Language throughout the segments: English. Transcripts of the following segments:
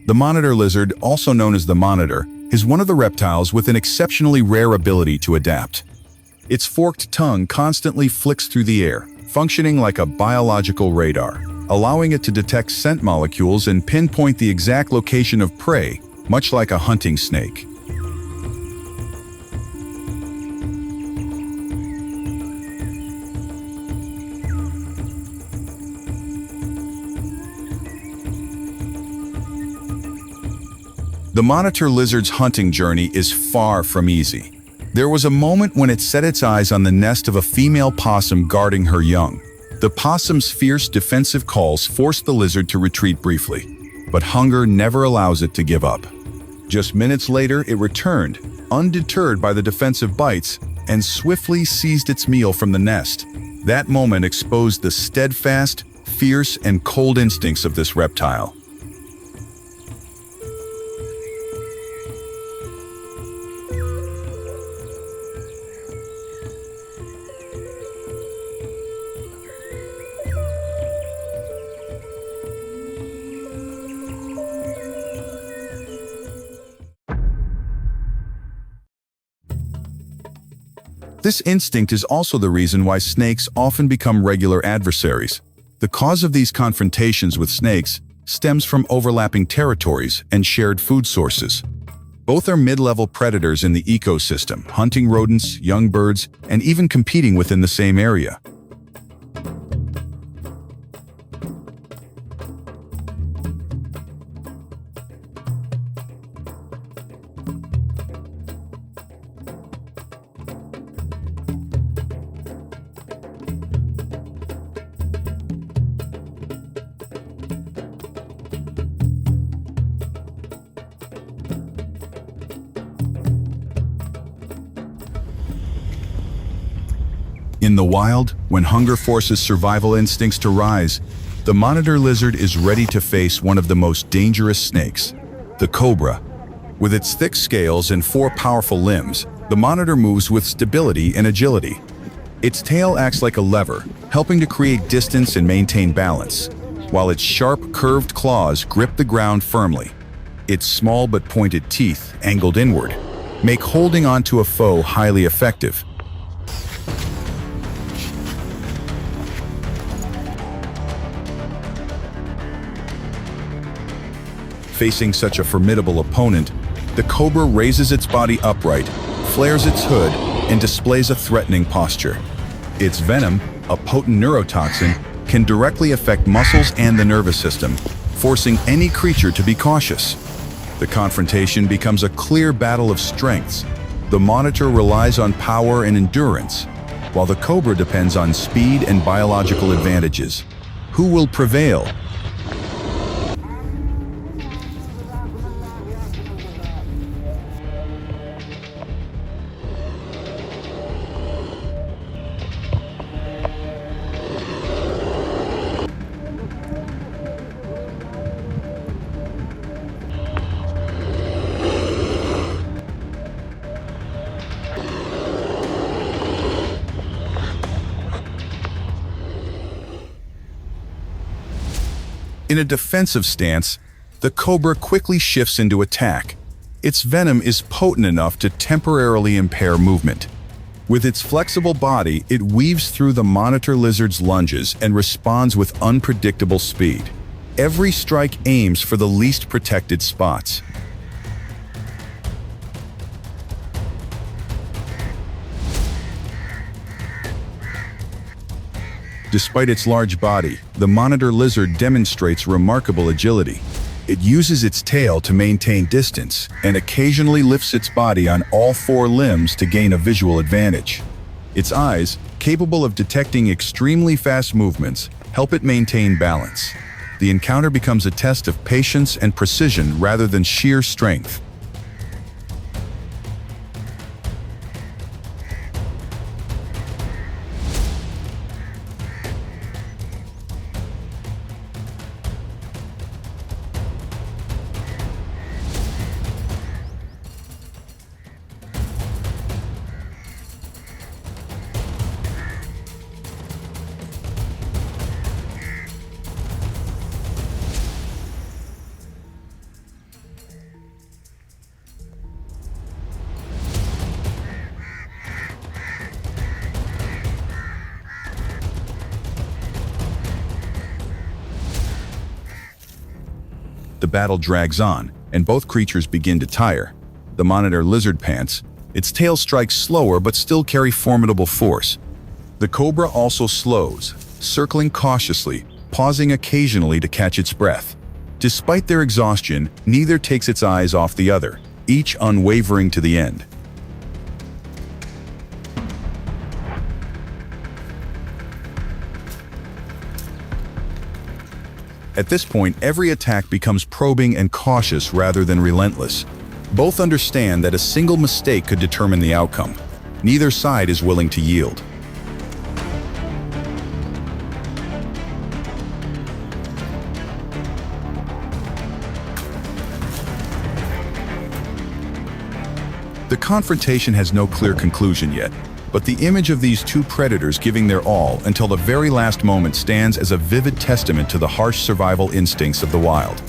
The monitor lizard, also known as the monitor, is one of the reptiles with an exceptionally rare ability to adapt. Its forked tongue constantly flicks through the air, functioning like a biological radar, allowing it to detect scent molecules and pinpoint the exact location of prey, much like a hunting snake. The monitor lizard's hunting journey is far from easy. There was a moment when it set its eyes on the nest of a female possum guarding her young. The possum's fierce defensive calls forced the lizard to retreat briefly, but hunger never allows it to give up. Just minutes later, it returned, undeterred by the defensive bites, and swiftly seized its meal from the nest. That moment exposed the steadfast, fierce, and cold instincts of this reptile. This instinct is also the reason why snakes often become regular adversaries. The cause of these confrontations with snakes stems from overlapping territories and shared food sources. Both are mid-level predators in the ecosystem, hunting rodents, young birds, and even competing within the same area. In the wild, when hunger forces survival instincts to rise, the monitor lizard is ready to face one of the most dangerous snakes, the cobra. With its thick scales and 4 powerful limbs, the monitor moves with stability and agility. Its tail acts like a lever, helping to create distance and maintain balance, while its sharp, curved claws grip the ground firmly. Its small but pointed teeth, angled inward, make holding onto a foe highly effective. Facing such a formidable opponent, the cobra raises its body upright, flares its hood, and displays a threatening posture. Its venom, a potent neurotoxin, can directly affect muscles and the nervous system, forcing any creature to be cautious. The confrontation becomes a clear battle of strengths. The monitor relies on power and endurance, while the cobra depends on speed and biological advantages. Who will prevail? In a defensive stance, the cobra quickly shifts into attack. Its venom is potent enough to temporarily impair movement. With its flexible body, it weaves through the monitor lizard's lunges and responds with unpredictable speed. Every strike aims for the least protected spots. Despite its large body, the monitor lizard demonstrates remarkable agility. It uses its tail to maintain distance and occasionally lifts its body on all 4 limbs to gain a visual advantage. Its eyes, capable of detecting extremely fast movements, help it maintain balance. The encounter becomes a test of patience and precision rather than sheer strength. The battle drags on, and both creatures begin to tire. The monitor lizard pants. Its tail strikes slower but still carry formidable force. The cobra also slows, circling cautiously, pausing occasionally to catch its breath. Despite their exhaustion, neither takes its eyes off the other, each unwavering to the end. At this point, every attack becomes probing and cautious rather than relentless. Both understand that a single mistake could determine the outcome. Neither side is willing to yield. The confrontation has no clear conclusion yet, but the image of these two predators giving their all until the very last moment stands as a vivid testament to the harsh survival instincts of the wild.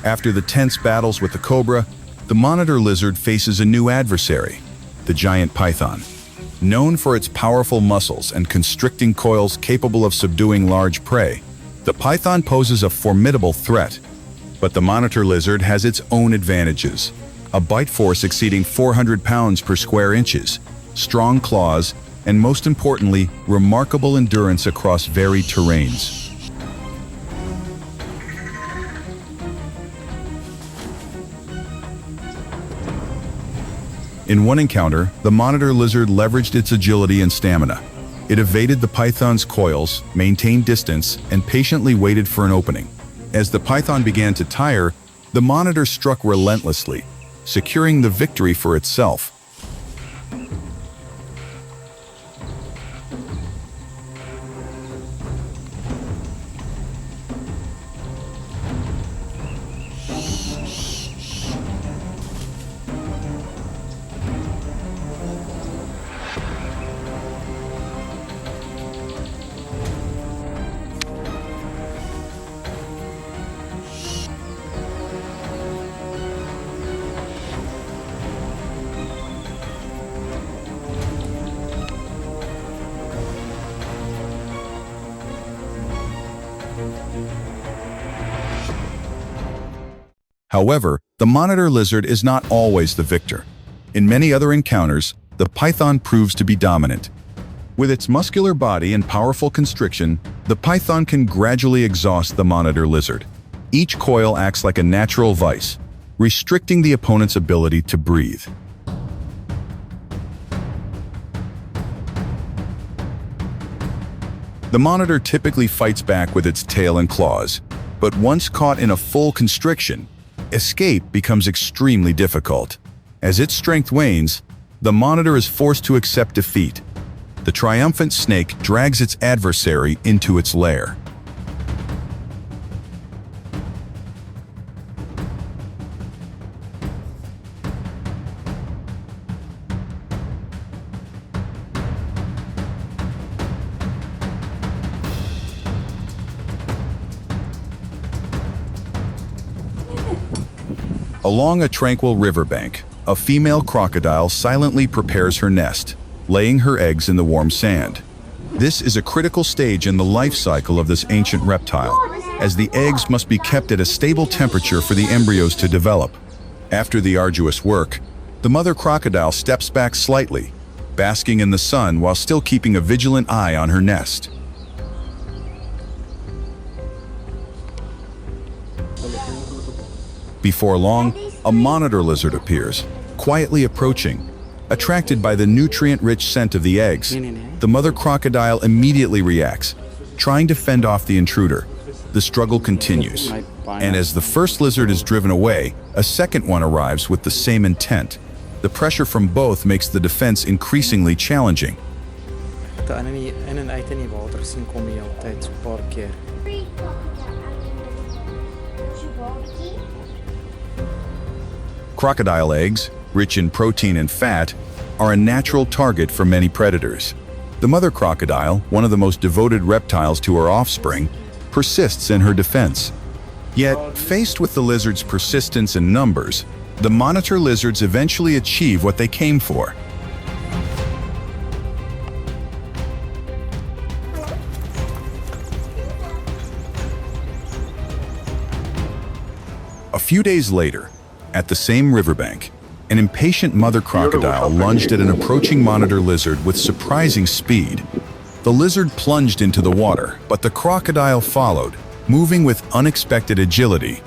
After the tense battles with the cobra, the monitor lizard faces a new adversary, the giant python. Known for its powerful muscles and constricting coils capable of subduing large prey, the python poses a formidable threat. But the monitor lizard has its own advantages: a bite force exceeding 400 pounds per square inches, strong claws, and most importantly, remarkable endurance across varied terrains. In one encounter, the monitor lizard leveraged its agility and stamina. It evaded the python's coils, maintained distance, and patiently waited for an opening. As the python began to tire, the monitor struck relentlessly, securing the victory for itself. However, the monitor lizard is not always the victor. In many other encounters, the python proves to be dominant. With its muscular body and powerful constriction, the python can gradually exhaust the monitor lizard. Each coil acts like a natural vice, restricting the opponent's ability to breathe. The monitor typically fights back with its tail and claws, but once caught in a full constriction, escape becomes extremely difficult. As its strength wanes, the monitor is forced to accept defeat. The triumphant snake drags its adversary into its lair. Along a tranquil riverbank, a female crocodile silently prepares her nest, laying her eggs in the warm sand. This is a critical stage in the life cycle of this ancient reptile, as the eggs must be kept at a stable temperature for the embryos to develop. After the arduous work, the mother crocodile steps back slightly, basking in the sun while still keeping a vigilant eye on her nest. Before long, a monitor lizard appears, quietly approaching. Attracted by the nutrient-rich scent of the eggs, the mother crocodile immediately reacts, trying to fend off the intruder. The struggle continues, and as the first lizard is driven away, a second one arrives with the same intent. The pressure from both makes the defense increasingly challenging. أنا أيتني بوتر سنكمية وتايت بوركير. Crocodile eggs, rich in protein and fat, are a natural target for many predators. The mother crocodile, one of the most devoted reptiles to her offspring, persists in her defense. Yet, faced with the lizard's persistence and numbers, the monitor lizards eventually achieve what they came for. A few days later, at the same riverbank, an impatient mother crocodile lunged at an approaching monitor lizard with surprising speed. The lizard plunged into the water, but the crocodile followed, moving with unexpected agility.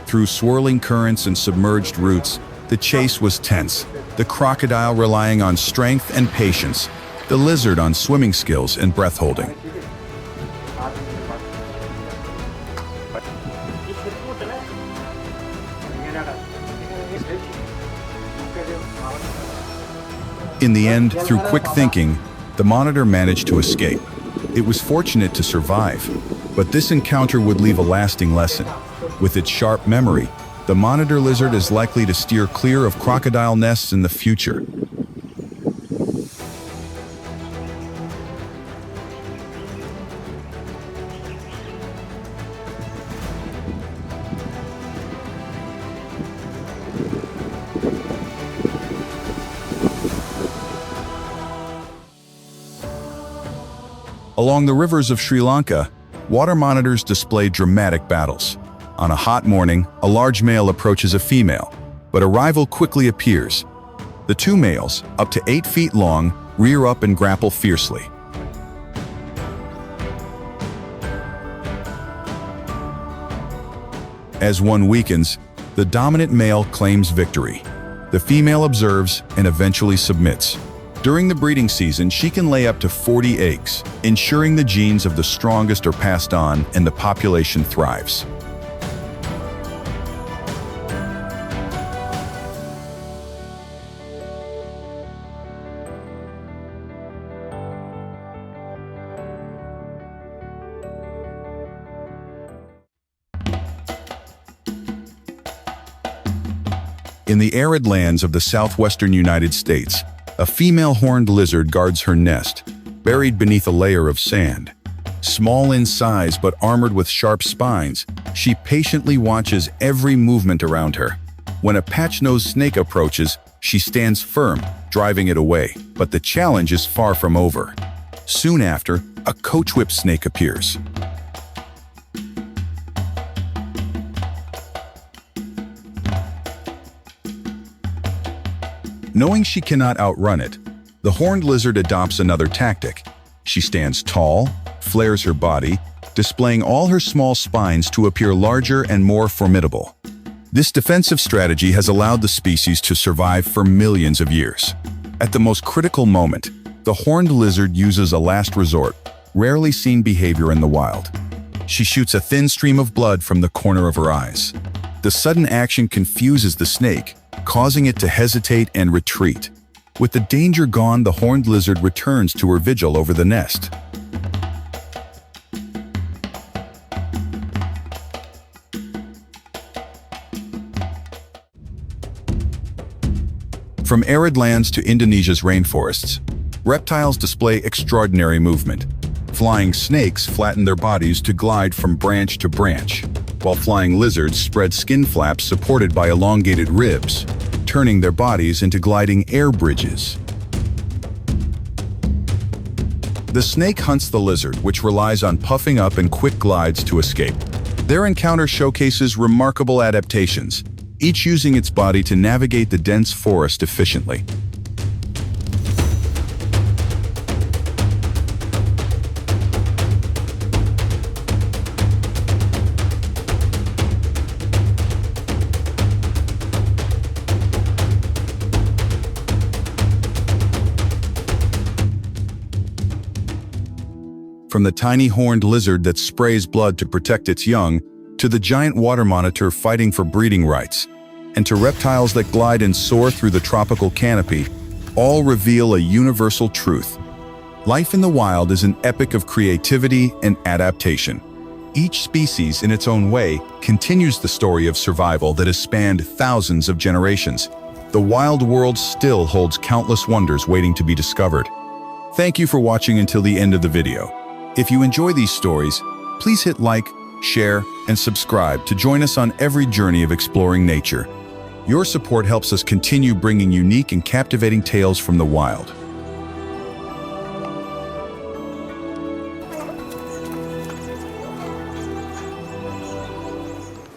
Through swirling currents and submerged roots, the chase was tense, the crocodile relying on strength and patience, the lizard on swimming skills and breath-holding. In the end, through quick thinking, the monitor managed to escape. It was fortunate to survive, but this encounter would leave a lasting lesson. With its sharp memory, the monitor lizard is likely to steer clear of crocodile nests in the future. Along the rivers of Sri Lanka, water monitors display dramatic battles. On a hot morning, a large male approaches a female, but a rival quickly appears. The two males, up to 8 feet long, rear up and grapple fiercely. As one weakens, the dominant male claims victory. The female observes and eventually submits. During the breeding season, she can lay up to 40 eggs, ensuring the genes of the strongest are passed on and the population thrives. In the arid lands of the southwestern United States, a female horned lizard guards her nest, buried beneath a layer of sand. Small in size but armored with sharp spines, she patiently watches every movement around her. When a patch-nosed snake approaches, she stands firm, driving it away. But the challenge is far from over. Soon after, a coach-whip snake appears. Knowing she cannot outrun it, the horned lizard adopts another tactic. She stands tall, flares her body, displaying all her small spines to appear larger and more formidable. This defensive strategy has allowed the species to survive for millions of years. At the most critical moment, the horned lizard uses a last resort, rarely seen behavior in the wild. She shoots a thin stream of blood from the corner of her eyes. The sudden action confuses the snake, causing it to hesitate and retreat. With the danger gone, the horned lizard returns to her vigil over the nest. From arid lands to Indonesia's rainforests, reptiles display extraordinary movement. Flying snakes flatten their bodies to glide from branch to branch, while flying lizards spread skin flaps supported by elongated ribs, turning their bodies into gliding air bridges. The snake hunts the lizard, which relies on puffing up and quick glides to escape. Their encounter showcases remarkable adaptations, each using its body to navigate the dense forest efficiently. From the tiny horned lizard that sprays blood to protect its young, to the giant water monitor fighting for breeding rights, and to reptiles that glide and soar through the tropical canopy, all reveal a universal truth. Life in the wild is an epic of creativity and adaptation. Each species, in its own way, continues the story of survival that has spanned thousands of generations. The wild world still holds countless wonders waiting to be discovered. Thank you for watching until the end of the video. If you enjoy these stories, please hit like, share, and subscribe to join us on every journey of exploring nature. Your support helps us continue bringing unique and captivating tales from the wild.